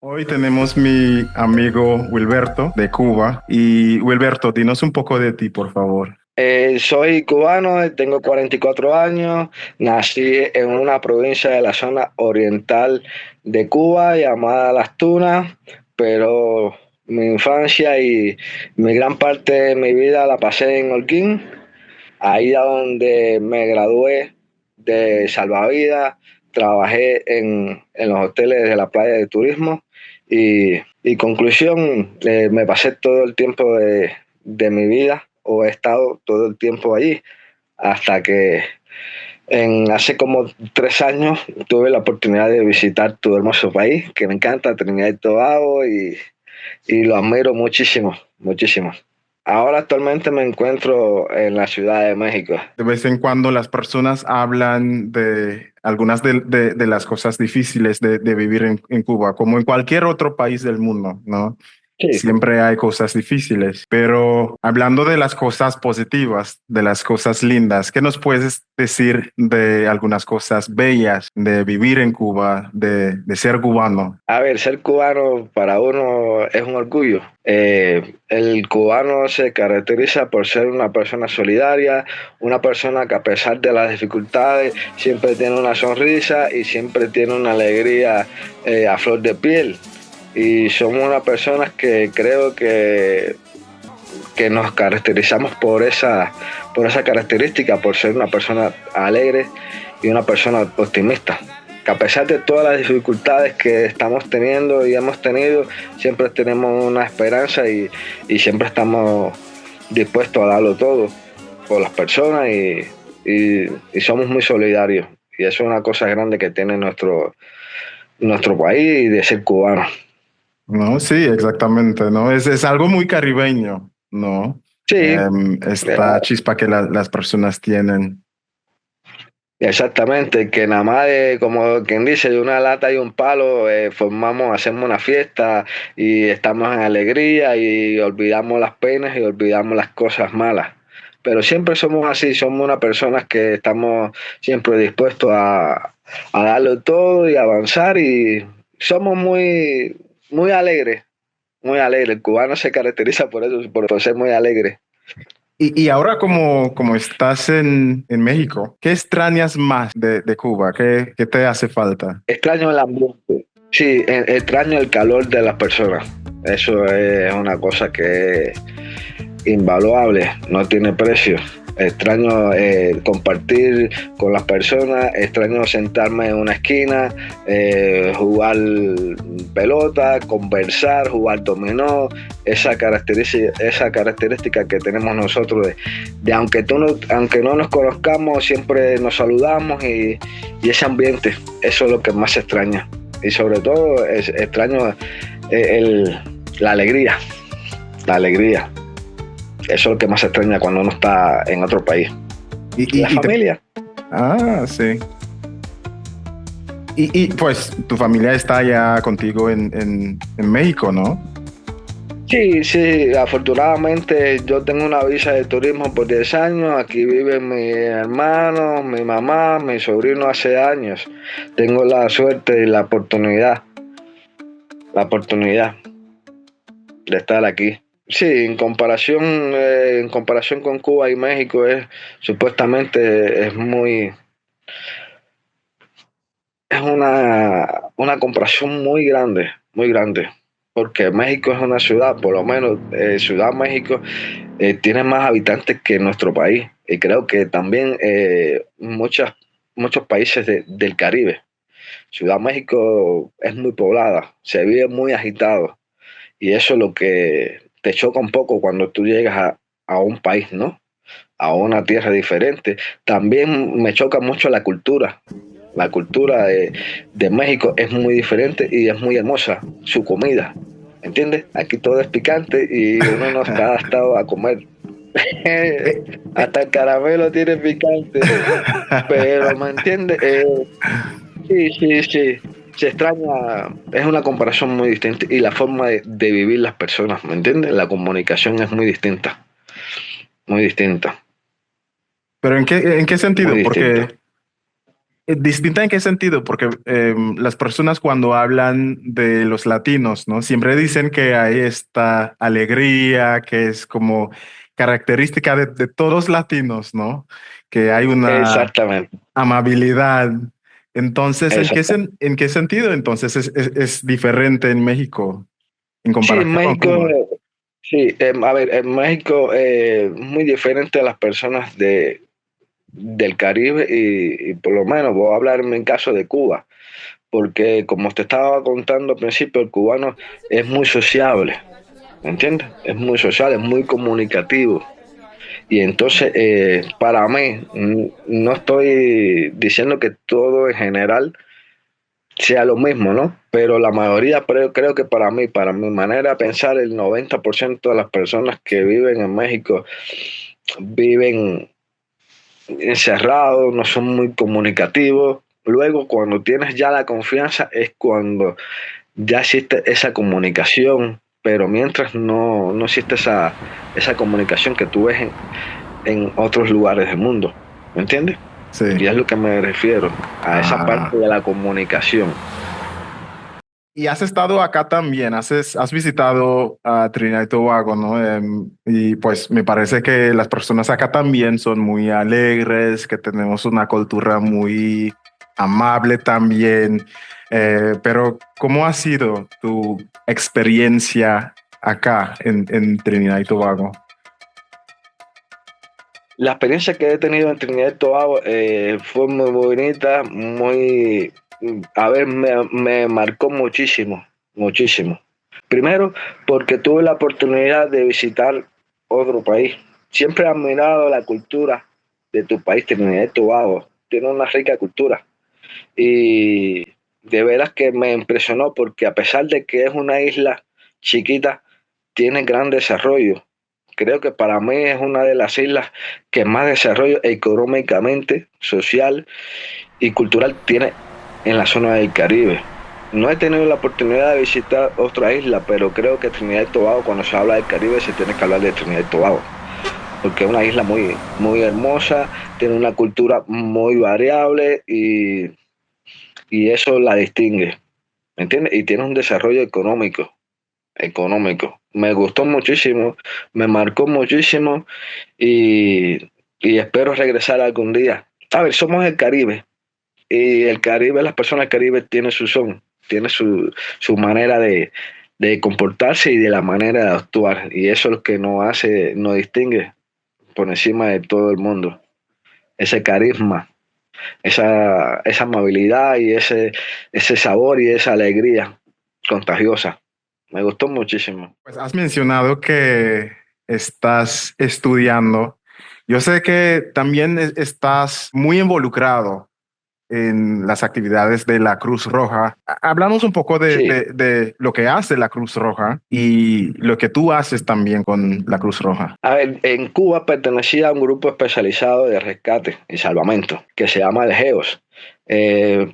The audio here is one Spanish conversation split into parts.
Hoy tenemos mi amigo Wilberto de Cuba. Y Wilberto, dinos un poco de ti, por favor. Soy cubano, tengo 44 años, nací en una provincia de la zona oriental de Cuba llamada Las Tunas, pero mi infancia y mi gran parte de mi vida la pasé en Holguín, ahí a donde me gradué de salvavidas, trabajé en los hoteles de la playa de turismo y conclusión, me pasé todo el tiempo de mi vida o he estado todo el tiempo allí hasta que hace como 3 años tuve la oportunidad de visitar tu hermoso país que me encanta, Trinidad y Tobago y lo admiro muchísimo, muchísimo. Ahora actualmente me encuentro en la Ciudad de México. De vez en cuando las personas hablan de algunas de las cosas difíciles de vivir en Cuba, como en cualquier otro país del mundo, ¿no? Sí. Siempre hay cosas difíciles, pero hablando de las cosas positivas, de las cosas lindas, ¿qué nos puedes decir de algunas cosas bellas de vivir en Cuba, de ser cubano? A ver, ser cubano para uno es un orgullo. El cubano se caracteriza por ser una persona solidaria, una persona que a pesar de las dificultades siempre tiene una sonrisa y siempre tiene una alegría a flor de piel. Y somos una personas que creo que nos caracterizamos por esa característica, por ser una persona alegre y una persona optimista. Que a pesar de todas las dificultades que estamos teniendo y hemos tenido, siempre tenemos una esperanza y siempre estamos dispuestos a darlo todo por las personas y somos muy solidarios. Y eso es una cosa grande que tiene nuestro país de ser cubano. No, sí, exactamente, ¿no? Es algo muy caribeño, ¿no? Sí, Esta chispa que las personas tienen. exactamente, que nada más de, como quien dice, de una lata y un palo, hacemos una fiesta y estamos en alegría y olvidamos las penas y olvidamos las cosas malas. Pero siempre somos así, somos unas personas que estamos siempre dispuestos a darlo todo y avanzar y somos muy, muy alegres, muy alegres. El cubano se caracteriza por eso, por ser muy alegre. Y ahora como estás en México, ¿qué extrañas más de Cuba? ¿Qué te hace falta? Extraño el ambiente. Sí, extraño el calor de las personas. Eso es una cosa que es invaluable, no tiene precio. Extraño compartir con las personas, extraño sentarme en una esquina, jugar pelota, conversar, jugar dominó, esa característica que tenemos nosotros de aunque no nos conozcamos, siempre nos saludamos y ese ambiente, eso es lo que más se extraña. Y sobre todo extraño la alegría, la alegría. Eso es lo que más se extraña cuando uno está en otro país. Y, La y, y te- familia. sí. Pues tu familia está ya contigo en México, ¿no? Sí, sí, afortunadamente yo tengo una visa de turismo por 10 años. Aquí viven mis hermanos, mi mamá, mi sobrino hace años. Tengo la suerte y la oportunidad de estar aquí. Sí, en comparación con Cuba y México supuestamente es una comparación muy grande, porque México es una ciudad, por lo menos Ciudad México tiene más habitantes que nuestro país, y creo que también muchos países del Caribe. Ciudad México es muy poblada, se vive muy agitado, y eso es lo que te choca un poco cuando tú llegas a un país, ¿no? A una tierra diferente. También me choca mucho la cultura. La cultura de México es muy diferente y es muy hermosa. Su comida, ¿entiendes? Aquí todo es picante y uno no está adaptado a comer. Eh, Hasta el caramelo tiene picante. Pero, ¿me entiendes? Sí, sí, sí. Se extraña, es una comparación muy distinta y la forma de vivir las personas, ¿me entiendes? La comunicación es muy distinta, muy distinta, pero ¿en qué muy sentido? Porque distinta. ¿Distinta en qué sentido? Porque las personas cuando hablan de los latinos, ¿no? Siempre dicen que hay esta alegría que es como característica de todos los latinos, ¿no? Que hay una Exactamente, amabilidad. Entonces, exactamente. ¿en qué sentido entonces es diferente en México en Sí, en comparación con México, Cuba? sí, a ver, en México muy diferente a las personas del Caribe y por lo menos voy a hablar en mi caso de Cuba, porque como te estaba contando al principio, el cubano es muy sociable, ¿me entiendes? Es muy social, es muy comunicativo. Y entonces, para mí, no estoy diciendo que todo en general sea lo mismo, ¿no? Pero la mayoría, creo que para mí, para mi manera de pensar, el 90% de las personas que viven en México viven encerrados, no son muy comunicativos. Luego, cuando tienes ya la confianza, es cuando ya existe esa comunicación, pero mientras no existe esa comunicación que tú ves en otros lugares del mundo, ¿me entiendes? Sí. Y es lo que me refiero, a esa parte Ah. de la comunicación. Y has estado acá también, has visitado a Trinidad y Tobago, ¿no? Y pues me parece que las personas acá también son muy alegres, que tenemos una cultura muy amable también. Pero ¿cómo ha sido tu experiencia acá en Trinidad y Tobago? La experiencia que he tenido en Trinidad y Tobago fue muy bonita, a ver, me marcó muchísimo, muchísimo. Primero, porque tuve la oportunidad de visitar otro país. Siempre he admirado la cultura de tu país, Trinidad y Tobago. Tiene una rica cultura. Y de veras que me impresionó porque a pesar de que es una isla chiquita, tiene gran desarrollo. Creo que para mí es una de las islas que más desarrollo económicamente, social y cultural tiene en la zona del Caribe. No he tenido la oportunidad de visitar otra isla, pero creo que Trinidad y Tobago, cuando se habla del Caribe, se tiene que hablar de Trinidad y Tobago, porque es una isla muy, muy hermosa, tiene una cultura muy variable y eso la distingue, ¿me entiendes? Y tiene un desarrollo económico. Me gustó muchísimo, me marcó muchísimo y, y espero regresar algún día. A ver, somos el Caribe y el Caribe, las personas del Caribe tienen su son, tienen su manera de comportarse y de la manera de actuar y eso es lo que nos hace, nos distingue por encima de todo el mundo. Ese carisma, esa amabilidad y ese sabor y esa alegría contagiosa. Me gustó muchísimo. Pues has mencionado que estás estudiando. Yo sé que también estás muy involucrado en las actividades de la Cruz Roja. Hablamos un poco Sí, de lo que hace la Cruz Roja y lo que tú haces también con la Cruz Roja. a ver, en Cuba pertenecía a un grupo especializado de rescate y salvamento que se llama el GEOS.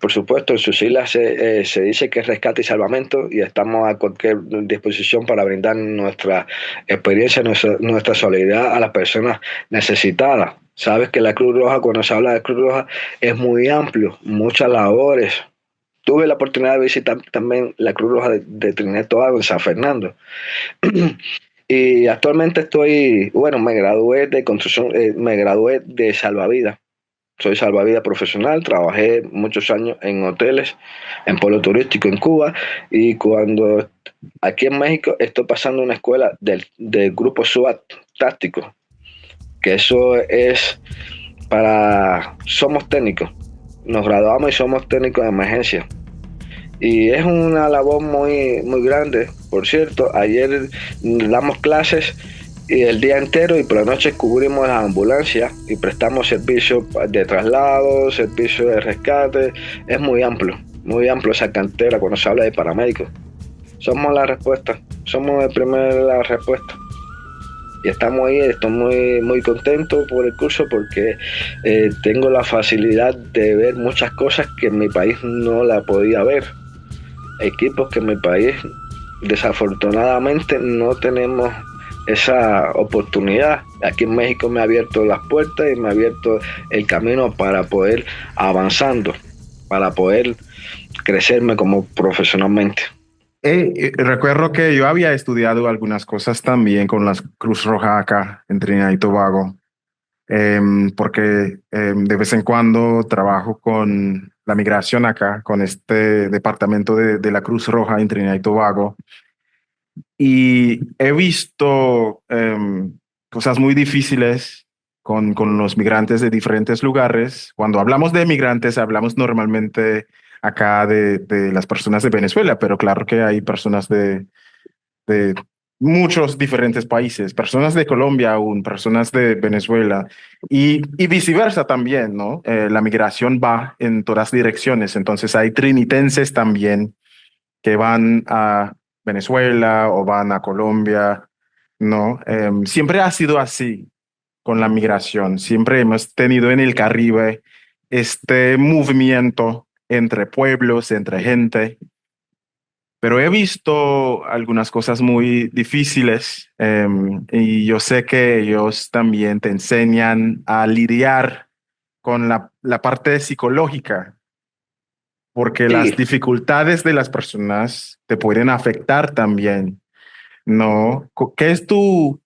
Por supuesto, en sus siglas se dice que es rescate y salvamento y estamos a cualquier disposición para brindar nuestra experiencia, nuestra solidaridad a las personas necesitadas. Sabes que la Cruz Roja, cuando se habla de Cruz Roja, es muy amplio, muchas labores. Tuve la oportunidad de visitar también la Cruz Roja de Trinidad y Tobago en San Fernando. Y actualmente bueno, me gradué de construcción, me gradué de salvavidas. Soy salvavidas profesional, trabajé muchos años en hoteles, en pueblo turístico en Cuba y cuando aquí en México estoy pasando una escuela del grupo SWAT táctico, que eso es somos técnicos, nos graduamos y somos técnicos de emergencia. Y es una labor muy, muy grande. Por cierto, ayer damos clases y el día entero y por la noche cubrimos las ambulancias y prestamos servicio de traslado, servicio de rescate. Es muy amplio esa cantera cuando se habla de paramédicos. Somos la respuesta, somos el primer la respuesta. Y estamos ahí, estoy muy, muy contento por el curso porque tengo la facilidad de ver muchas cosas que en mi país no la podía ver, equipos que en mi país desafortunadamente no tenemos esa oportunidad. Aquí en México me ha abierto las puertas y me ha abierto el camino para poder avanzando. para poder crecerme como profesionalmente. Recuerdo que yo había estudiado algunas cosas también con la Cruz Roja acá en Trinidad y Tobago, porque de vez en cuando trabajo con la migración acá, con este departamento de la Cruz Roja en Trinidad y Tobago, y he visto cosas muy difíciles con los migrantes de diferentes lugares. Cuando hablamos de migrantes, hablamos normalmente acá de las personas de Venezuela, pero claro que hay personas de muchos diferentes países, personas de Colombia aún, personas de Venezuela y viceversa también, ¿no? La migración va en todas direcciones, entonces hay trinitenses también que van a Venezuela o van a Colombia, ¿no? Siempre ha sido así con la migración, siempre hemos tenido en el Caribe este movimiento entre pueblos, entre gente, pero he visto algunas cosas muy difíciles y yo sé que ellos también te enseñan a lidiar con la parte psicológica, porque las Sí, dificultades de las personas te pueden afectar también, ¿no? ¿Qué es tu,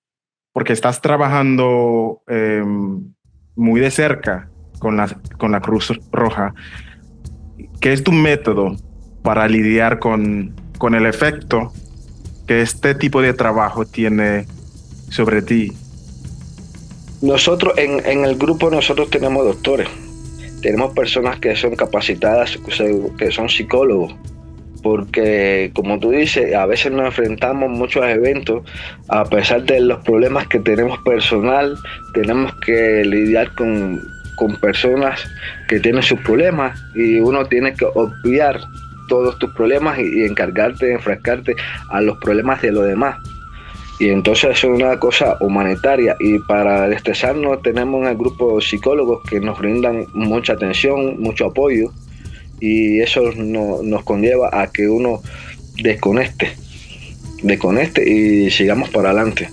porque estás trabajando muy de cerca con la Cruz Roja, ¿qué es tu método para lidiar con el efecto que este tipo de trabajo tiene sobre ti? nosotros en el grupo nosotros tenemos doctores, tenemos personas que son capacitadas, que son psicólogos, porque como tú dices, a veces nos enfrentamos muchos eventos, a pesar de los problemas que tenemos personal, tenemos que lidiar con personas que tienen sus problemas y uno tiene que obviar todos tus problemas y encargarte de enfrascarte a los problemas de los demás. Y entonces es una cosa humanitaria y para estresarnos tenemos en el grupo psicólogos que nos brindan mucha atención, mucho apoyo y eso nos conlleva a que uno desconecte y sigamos para adelante.